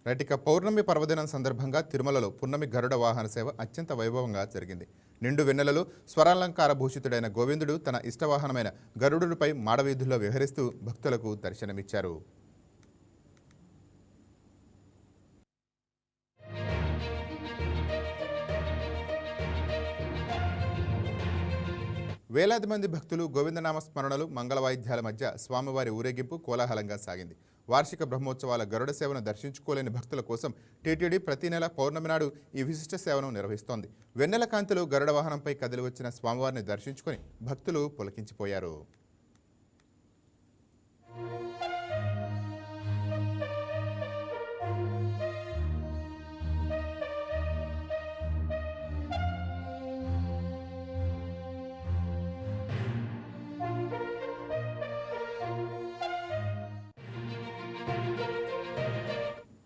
రైటిక పౌర్ణమి పర్వదినం సందర్భంగా తిరుమలలో పున్నమి గరుడ వాహన సేవ అత్యంత వైభవంగా జరిగింది. నిండు వెన్నెలలో స్వరాలంకార భూషితుడైన గోవిందుడు తన ఇష్టవాహనమైన గరుడుపై మాడవీధుల్లో విహరిస్తూ భక్తులకు దర్శనమిచ్చారు. వేలాది మంది భక్తులు గోవిందనామ స్మరణలు, మంగళవాయిద్యాల మధ్య స్వామివారి ఊరేగింపు కోలాహలంగా సాగింది. వార్షిక బ్రహ్మోత్సవాల గరుడ సేవను దర్శించుకోలేని భక్తుల కోసం టీటీడీ ప్రతి నెల పౌర్ణమి నాడు ఈ విశిష్ట సేవను నిర్వహిస్తోంది. వెన్నెల కాంతులు గరుడ వాహనంపై కదిలి వచ్చిన స్వామివారిని దర్శించుకొని భక్తులు పులకించిపోయారు.